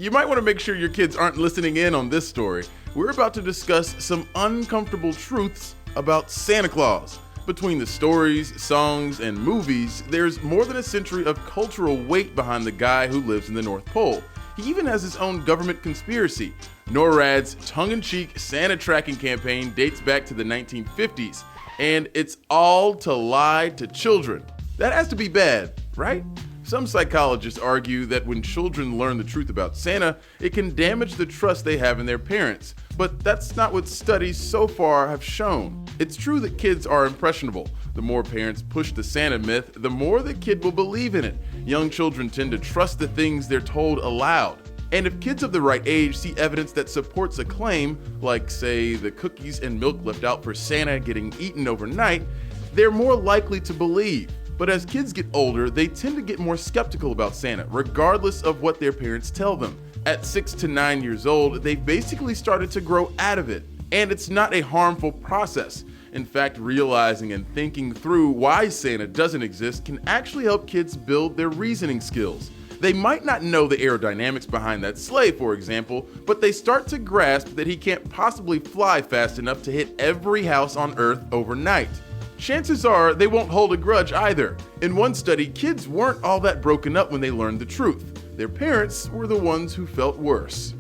You might want to make sure your kids aren't listening in on this story. We're about to discuss some uncomfortable truths about Santa Claus. Between the stories, songs, and movies, there's more than a century of cultural weight behind the guy who lives in the North Pole. He even has his own government conspiracy. NORAD's tongue-in-cheek Santa tracking campaign dates back to the 1950s, and it's all to lie to children. That has to be bad, right? Some psychologists argue that when children learn the truth about Santa, it can damage the trust they have in their parents. But that's not what studies so far have shown. It's true that kids are impressionable. The more parents push the Santa myth, the more the kid will believe in it. Young children tend to trust the things they're told aloud. And if kids of the right age see evidence that supports a claim, like say the cookies and milk left out for Santa getting eaten overnight, they're more likely to believe. But as kids get older, they tend to get more skeptical about Santa, regardless of what their parents tell them. At 6 to 9 years old, they've basically started to grow out of it. And it's not a harmful process. In fact, realizing and thinking through why Santa doesn't exist can actually help kids build their reasoning skills. They might not know the aerodynamics behind that sleigh, for example, but they start to grasp that he can't possibly fly fast enough to hit every house on Earth overnight. Chances are they won't hold a grudge either. In one study, kids weren't all that broken up when they learned the truth. Their parents were the ones who felt worse.